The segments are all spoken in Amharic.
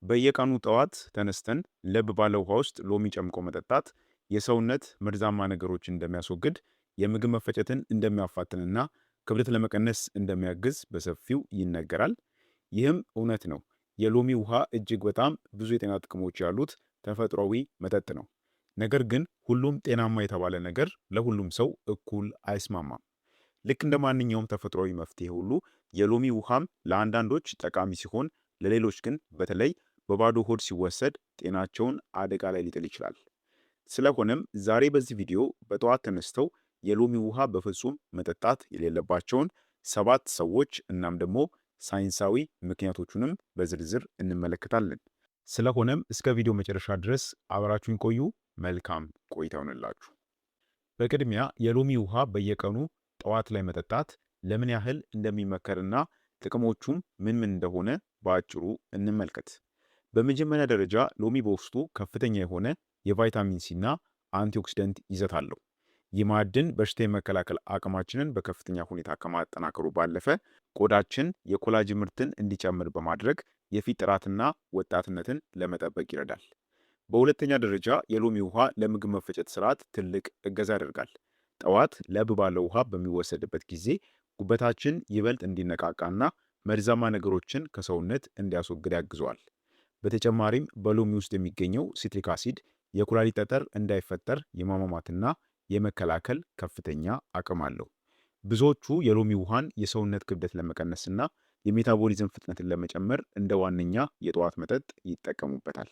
በየቀኑ ጠዋት ተነስተን ለብ ባለ ውሃ ውስጥ ሎሚ ጨምቆ መጠጣት የሰውነት መርዛማ ነገሮችን እንደሚያስወግድ፣ የምግብ መፈጨትን እንደሚያፋጥንና ክብደት ለመቀነስ እንደሚያግዝ በሰፊው ይነገራል። ይህም እውነት ነው። የሎሚ ውሃ እጅግ በጣም ብዙ የጤና ጥቅሞች ያሉት ተፈጥሯዊ መጠጥ ነው። ነገር ግን ሁሉም ጤናማ የተባለ ነገር ለሁሉም ሰው እኩል አይስማማም። ልክ እንደ ማንኛውም ተፈጥሯዊ መፍትሄ ሁሉ የሎሚ ውሃም ለአንዳንዶች ጠቃሚ ሲሆን፣ ለሌሎች ግን በተለይ በባዶ ሆድ ሲወሰድ ጤናቸውን አደጋ ላይ ሊጥል ይችላል። ስለሆነም ዛሬ በዚህ ቪዲዮ በጠዋት ተነስተው የሎሚ ውሃ በፍጹም መጠጣት የሌለባቸውን 7 ሰዎች እናም ደግሞ ሳይንሳዊ ምክንያቶቹንም በዝርዝር እንመለከታለን። ስለሆነም እስከ ቪዲዮ መጨረሻ ድረስ አብራችሁን ቆዩ። መልካም ቆይታ ይሁንላችሁ። በቅድሚያ የሎሚ ውሃ በየቀኑ ጠዋት ላይ መጠጣት ለምን ያህል እንደሚመከርና ጥቅሞቹም ምን እንደሆነ በአጭሩ እንመልከት። በመጀመሪያ ደረጃ ሎሚ በውስጡ ከፍተኛ የሆነ የቫይታሚን ሲ እና አንቲኦክሲደንት ይዘት አለው። ይህ ማዕድን በሽታ የመከላከል አቅማችንን በከፍተኛ ሁኔታ ከማጠናከሩ ባለፈ ቆዳችን የኮላጅን ምርትን እንዲጨምር በማድረግ የፊት ጥራትና ወጣትነትን ለመጠበቅ ይረዳል። በሁለተኛ ደረጃ የሎሚ ውሃ ለምግብ መፈጨት ስርዓት ትልቅ እገዛ ያደርጋል። ጠዋት ለብ ባለ ውሃ በሚወሰድበት ጊዜ ጉበታችን ይበልጥ እንዲነቃቃና መርዛማ ነገሮችን ከሰውነት እንዲያስወግድ ያግዘዋል። በተጨማሪም በሎሚ ውስጥ የሚገኘው ሲትሪክ አሲድ የኩላሊት ጠጠር እንዳይፈጠር የማሟሟትና የመከላከል ከፍተኛ አቅም አለው። ብዙዎቹ የሎሚ ውሃን የሰውነት ክብደት ለመቀነስና የሜታቦሊዝም ፍጥነትን ለመጨመር እንደ ዋነኛ የጠዋት መጠጥ ይጠቀሙበታል።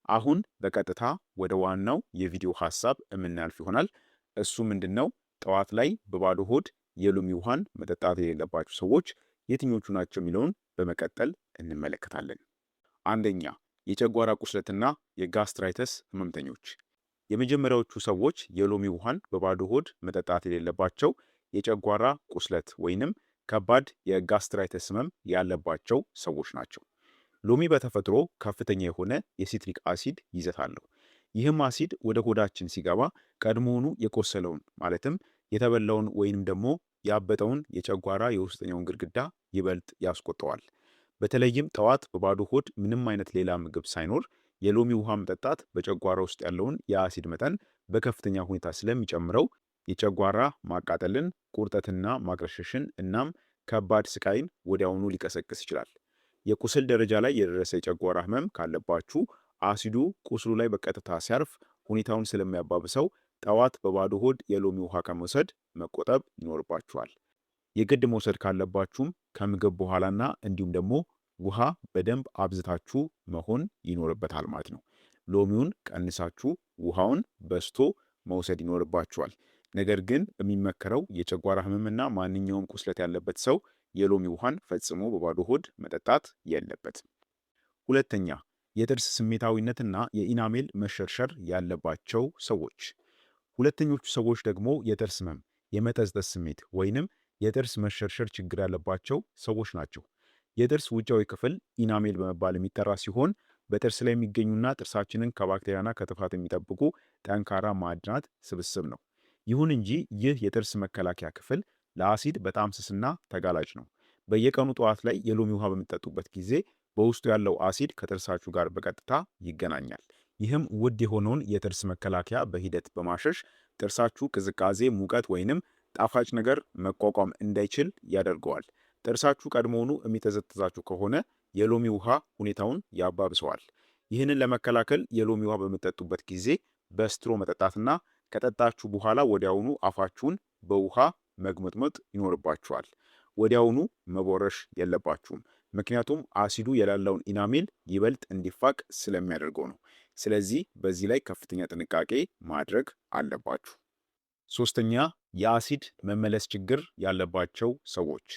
አሁን በቀጥታ ወደ ዋናው የቪዲዮ ሐሳብ የምናልፍ ይሆናል። እሱ ምንድነው? ጠዋት ላይ በባዶ ሆድ የሎሚ ውሃን መጠጣት የሌለባቸው ሰዎች የትኞቹ ናቸው የሚለውን በመቀጠል እንመለከታለን። አንደኛ፣ የጨጓራ ቁስለትና የጋስትራይተስ ህመምተኞች። የመጀመሪያዎቹ ሰዎች የሎሚ ውሃን በባዶ ሆድ መጠጣት የሌለባቸው የጨጓራ ቁስለት ወይንም ከባድ የጋስትራይተስ ህመም ያለባቸው ሰዎች ናቸው። ሎሚ በተፈጥሮ ከፍተኛ የሆነ የሲትሪክ አሲድ ይዘት አለው። ይህም አሲድ ወደ ሆዳችን ሲገባ ቀድሞውኑ የቆሰለውን ማለትም የተበላውን ወይንም ደግሞ ያበጠውን የጨጓራ የውስጠኛውን ግድግዳ ይበልጥ ያስቆጠዋል። በተለይም ጠዋት በባዶ ሆድ ምንም አይነት ሌላ ምግብ ሳይኖር የሎሚ ውሃ መጠጣት በጨጓራ ውስጥ ያለውን የአሲድ መጠን በከፍተኛ ሁኔታ ስለሚጨምረው የጨጓራ ማቃጠልን፣ ቁርጠትና ማቅለሽለሽን እናም ከባድ ስቃይን ወዲያውኑ ሊቀሰቅስ ይችላል። የቁስል ደረጃ ላይ የደረሰ የጨጓራ ህመም ካለባችሁ አሲዱ ቁስሉ ላይ በቀጥታ ሲያርፍ ሁኔታውን ስለሚያባብሰው ጠዋት በባዶ ሆድ የሎሚ ውሃ ከመውሰድ መቆጠብ ይኖርባችኋል። የግድ መውሰድ ካለባችሁም ከምግብ በኋላና እንዲሁም ደግሞ ውሃ በደንብ አብዝታችሁ መሆን ይኖርበታል ማለት ነው። ሎሚውን ቀንሳችሁ ውሃውን በስቶ መውሰድ ይኖርባችኋል። ነገር ግን የሚመከረው የጨጓራ ህመምና ማንኛውም ቁስለት ያለበት ሰው የሎሚ ውሃን ፈጽሞ በባዶ ሆድ መጠጣት የለበትም። ሁለተኛ፣ የጥርስ ስሜታዊነትና የኢናሜል መሸርሸር ያለባቸው ሰዎች። ሁለተኞቹ ሰዎች ደግሞ የጥርስ ህመም፣ የመጠዝጠዝ ስሜት ወይንም የጥርስ መሸርሸር ችግር ያለባቸው ሰዎች ናቸው። የጥርስ ውጫዊ ክፍል ኢናሜል በመባል የሚጠራ ሲሆን በጥርስ ላይ የሚገኙና ጥርሳችንን ከባክቴሪያና ከትፋት የሚጠብቁ ጠንካራ ማዕድናት ስብስብ ነው። ይሁን እንጂ ይህ የጥርስ መከላከያ ክፍል ለአሲድ በጣም ስስና ተጋላጭ ነው። በየቀኑ ጠዋት ላይ የሎሚ ውሃ በምትጠጡበት ጊዜ በውስጡ ያለው አሲድ ከጥርሳችሁ ጋር በቀጥታ ይገናኛል። ይህም ውድ የሆነውን የጥርስ መከላከያ በሂደት በማሸሽ ጥርሳችሁ ቅዝቃዜ፣ ሙቀት ወይንም ጣፋጭ ነገር መቋቋም እንዳይችል ያደርገዋል። ጥርሳችሁ ቀድሞውኑ የሚጠዘጥዛችሁ ከሆነ የሎሚ ውሃ ሁኔታውን ያባብሰዋል። ይህንን ለመከላከል የሎሚ ውሃ በምትጠጡበት ጊዜ በስትሮ መጠጣትና ከጠጣችሁ በኋላ ወዲያውኑ አፋችሁን በውሃ መግመጥመጥ ይኖርባችኋል። ወዲያውኑ መቦረሽ የለባችሁም። ምክንያቱም አሲዱ የላላውን ኢናሜል ይበልጥ እንዲፋቅ ስለሚያደርገው ነው። ስለዚህ በዚህ ላይ ከፍተኛ ጥንቃቄ ማድረግ አለባችሁ። ሶስተኛ፣ የአሲድ መመለስ ችግር ያለባቸው ሰዎች።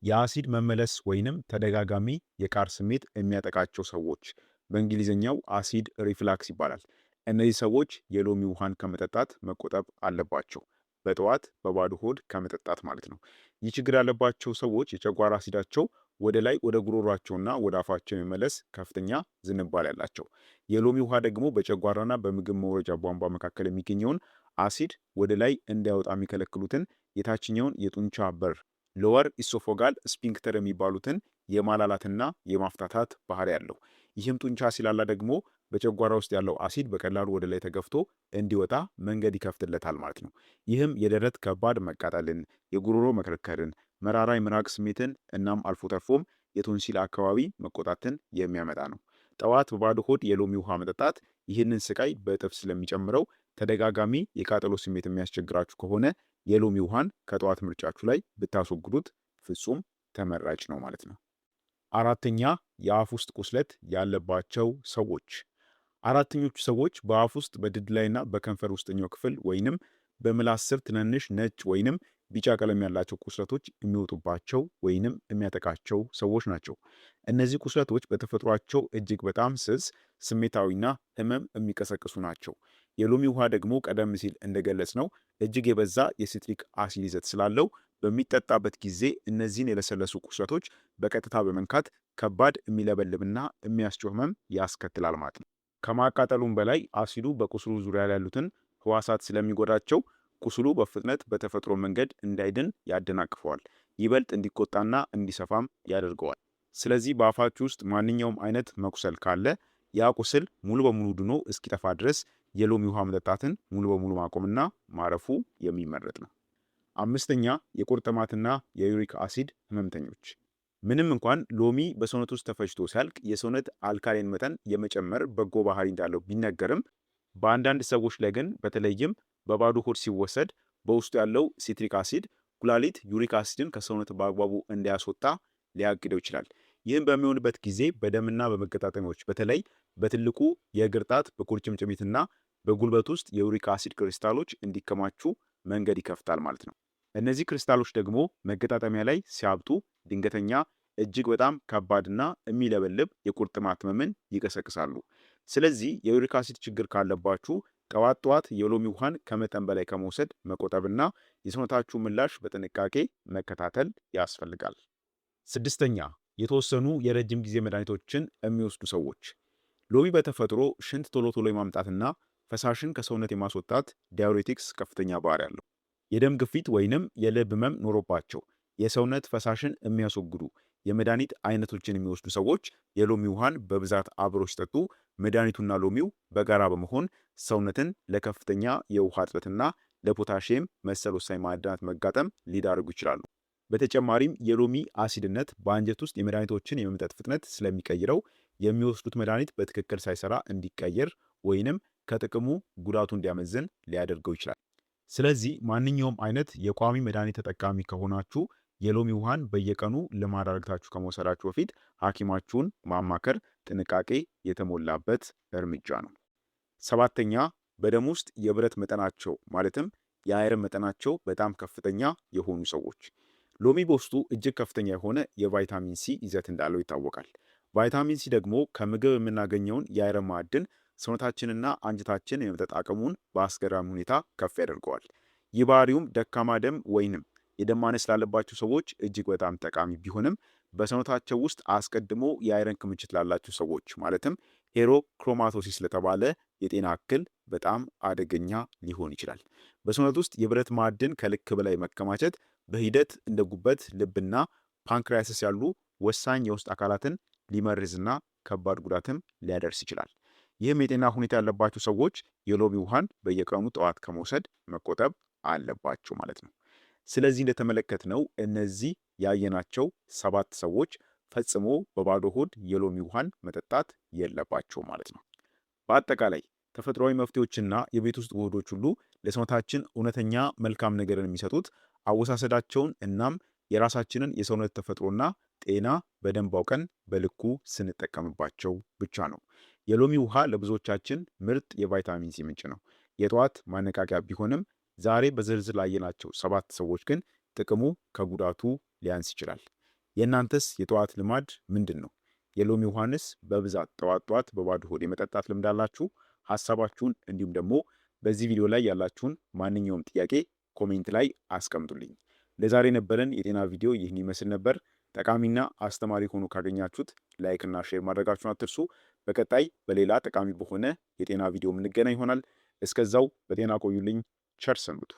የአሲድ መመለስ ወይንም ተደጋጋሚ የቃር ስሜት የሚያጠቃቸው ሰዎች በእንግሊዝኛው አሲድ ሪፍላክስ ይባላል። እነዚህ ሰዎች የሎሚ ውሃን ከመጠጣት መቆጠብ አለባቸው። በጠዋት በባዶ ሆድ ከመጠጣት ማለት ነው። ይህ ችግር ያለባቸው ሰዎች የጨጓራ አሲዳቸው ወደ ላይ ወደ ጉሮሯቸውና ወደ አፋቸው የመመለስ ከፍተኛ ዝንባሌ ያላቸው። የሎሚ ውሃ ደግሞ በጨጓራና በምግብ መውረጃ ቧንቧ መካከል የሚገኘውን አሲድ ወደ ላይ እንዳይወጣ የሚከለክሉትን የታችኛውን የጡንቻ በር ሎወር ኢሶፎጋል ስፊንክተር የሚባሉትን የማላላትና የማፍታታት ባህሪ ያለው። ይህም ጡንቻ ሲላላ ደግሞ በጨጓራ ውስጥ ያለው አሲድ በቀላሉ ወደ ላይ ተገፍቶ እንዲወጣ መንገድ ይከፍትለታል ማለት ነው። ይህም የደረት ከባድ መቃጠልን፣ የጉሮሮ መከርከርን፣ መራራ የምራቅ ስሜትን እናም አልፎ ተርፎም የቶንሲል አካባቢ መቆጣትን የሚያመጣ ነው። ጠዋት በባዶ ሆድ የሎሚ ውሃ መጠጣት ይህንን ስቃይ በእጥፍ ስለሚጨምረው ተደጋጋሚ የቃጠሎ ስሜት የሚያስቸግራችሁ ከሆነ የሎሚ ውሃን ከጠዋት ምርጫችሁ ላይ ብታስወግዱት ፍጹም ተመራጭ ነው ማለት ነው። አራተኛ የአፍ ውስጥ ቁስለት ያለባቸው ሰዎች። አራተኞቹ ሰዎች በአፍ ውስጥ በድድ ላይና በከንፈር ውስጠኛው ክፍል ወይንም በምላስ ስር ትናንሽ ነጭ ወይንም ቢጫ ቀለም ያላቸው ቁስለቶች የሚወጡባቸው ወይንም የሚያጠቃቸው ሰዎች ናቸው። እነዚህ ቁስለቶች በተፈጥሯቸው እጅግ በጣም ስስ፣ ስሜታዊና ህመም የሚቀሰቅሱ ናቸው። የሎሚ ውሃ ደግሞ ቀደም ሲል እንደገለጽ ነው እጅግ የበዛ የሲትሪክ አሲድ ይዘት ስላለው በሚጠጣበት ጊዜ እነዚህን የለሰለሱ ቁስለቶች በቀጥታ በመንካት ከባድ የሚለበልብና የሚያስጮህ ህመም ያስከትላል ማለት ነው። ከማቃጠሉም በላይ አሲዱ በቁስሉ ዙሪያ ያሉትን ህዋሳት ስለሚጎዳቸው ቁስሉ በፍጥነት በተፈጥሮ መንገድ እንዳይድን ያደናቅፈዋል፣ ይበልጥ እንዲቆጣና እንዲሰፋም ያደርገዋል። ስለዚህ በአፋችሁ ውስጥ ማንኛውም አይነት መቁሰል ካለ ያ ቁስል ሙሉ በሙሉ ድኖ እስኪጠፋ ድረስ የሎሚ ውሃ መጠጣትን ሙሉ በሙሉ ማቆምና ማረፉ የሚመረጥ ነው። አምስተኛ የቁርጥማትና የዩሪክ አሲድ ህመምተኞች። ምንም እንኳን ሎሚ በሰውነት ውስጥ ተፈጭቶ ሲያልቅ የሰውነት አልካሊን መጠን የመጨመር በጎ ባህሪ እንዳለው ቢነገርም በአንዳንድ ሰዎች ላይ ግን በተለይም በባዶ ሆድ ሲወሰድ በውስጡ ያለው ሲትሪክ አሲድ ኩላሊት ዩሪክ አሲድን ከሰውነት በአግባቡ እንዲያስወጣ ሊያግደው ይችላል። ይህም በሚሆንበት ጊዜ በደምና በመገጣጠሚያዎች በተለይ በትልቁ የእግር ጣት በቁርጭምጭሚትና በጉልበት ውስጥ የዩሪክ አሲድ ክሪስታሎች እንዲከማቹ መንገድ ይከፍታል ማለት ነው። እነዚህ ክሪስታሎች ደግሞ መገጣጠሚያ ላይ ሲያብጡ ድንገተኛ እጅግ በጣም ከባድና የሚለበልብ የቁርጥማት ህመምን ይቀሰቅሳሉ። ስለዚህ የዩሪክ አሲድ ችግር ካለባችሁ ጠዋት ጠዋት የሎሚ ውሃን ከመጠን በላይ ከመውሰድ መቆጠብና የሰውነታችሁ ምላሽ በጥንቃቄ መከታተል ያስፈልጋል። ስድስተኛ የተወሰኑ የረጅም ጊዜ መድኃኒቶችን የሚወስዱ ሰዎች። ሎሚ በተፈጥሮ ሽንት ቶሎ ቶሎ የማምጣትና ፈሳሽን ከሰውነት የማስወጣት ዳዩሬቲክስ ከፍተኛ ባህሪ ያለው። የደም ግፊት ወይንም የልብ ህመም ኖሮባቸው የሰውነት ፈሳሽን የሚያስወግዱ የመድኃኒት አይነቶችን የሚወስዱ ሰዎች የሎሚ ውሃን በብዛት አብረው ሲጠጡ መድኃኒቱና ሎሚው በጋራ በመሆን ሰውነትን ለከፍተኛ የውሃ እጥረትና ለፖታሺየም መሰል ወሳኝ ማዕድናት መጋጠም ሊዳርጉ ይችላሉ። በተጨማሪም የሎሚ አሲድነት በአንጀት ውስጥ የመድኃኒቶችን የመምጠጥ ፍጥነት ስለሚቀይረው የሚወስዱት መድኃኒት በትክክል ሳይሰራ እንዲቀየር ወይንም ከጥቅሙ ጉዳቱ እንዲያመዝን ሊያደርገው ይችላል። ስለዚህ ማንኛውም አይነት የቋሚ መድኃኒት ተጠቃሚ ከሆናችሁ የሎሚ ውሃን በየቀኑ ልማድ አድርጋችሁ ከመውሰዳችሁ በፊት ሐኪማችሁን ማማከር ጥንቃቄ የተሞላበት እርምጃ ነው። ሰባተኛ በደም ውስጥ የብረት መጠናቸው ማለትም የአይረን መጠናቸው በጣም ከፍተኛ የሆኑ ሰዎች። ሎሚ በውስጡ እጅግ ከፍተኛ የሆነ የቫይታሚን ሲ ይዘት እንዳለው ይታወቃል። ቫይታሚን ሲ ደግሞ ከምግብ የምናገኘውን የአይረን ማዕድን ሰውነታችንና አንጀታችን የመጠጥ አቅሙን በአስገራሚ ሁኔታ ከፍ ያደርገዋል። ይህ ባህሪውም ደካማ ደም ወይንም የደም ማነስ ላለባቸው ሰዎች እጅግ በጣም ጠቃሚ ቢሆንም በሰውነታቸው ውስጥ አስቀድሞ የአይረን ክምችት ላላቸው ሰዎች ማለትም ሄሮክሮማቶሲስ ለተባለ የጤና እክል በጣም አደገኛ ሊሆን ይችላል። በሰውነት ውስጥ የብረት ማዕድን ከልክ በላይ መከማቸት በሂደት እንደ ጉበት፣ ልብና ፓንክሪያስስ ያሉ ወሳኝ የውስጥ አካላትን ሊመርዝና ከባድ ጉዳትም ሊያደርስ ይችላል። ይህም የጤና ሁኔታ ያለባቸው ሰዎች የሎሚ ውሃን በየቀኑ ጠዋት ከመውሰድ መቆጠብ አለባቸው ማለት ነው። ስለዚህ እንደተመለከትነው እነዚህ ያየናቸው 7 ሰዎች ፈጽሞ በባዶ ሆድ የሎሚ ውሃን መጠጣት የለባቸው ማለት ነው። በአጠቃላይ ተፈጥሯዊ መፍትሄዎችና የቤት ውስጥ ውህዶች ሁሉ ለሰውነታችን እውነተኛ መልካም ነገርን የሚሰጡት አወሳሰዳቸውን እናም የራሳችንን የሰውነት ተፈጥሮና ጤና በደንብ አውቀን በልኩ ስንጠቀምባቸው ብቻ ነው። የሎሚ ውሃ ለብዙዎቻችን ምርጥ የቫይታሚን ሲ ምንጭ ነው። የጠዋት ማነቃቂያ ቢሆንም ዛሬ በዝርዝር ላየናቸው 7 ሰዎች ግን ጥቅሙ ከጉዳቱ ሊያንስ ይችላል። የእናንተስ የጠዋት ልማድ ምንድን ነው? የሎሚ ውሃንስ በብዛት ጠዋት በባዶ ሆድ የመጠጣት ልምድ አላችሁ? ሐሳባችሁን እንዲሁም ደግሞ በዚህ ቪዲዮ ላይ ያላችሁን ማንኛውም ጥያቄ ኮሜንት ላይ አስቀምጡልኝ። ለዛሬ ነበረን የጤና ቪዲዮ ይህን ይመስል ነበር። ጠቃሚና አስተማሪ ሆኖ ካገኛችሁት ላይክ እና ሼር ማድረጋችሁን አትርሱ። በቀጣይ በሌላ ጠቃሚ በሆነ የጤና ቪዲዮ የምንገናኝ ይሆናል። እስከዛው በጤና ቆዩልኝ። ቸር ሰንብቱ።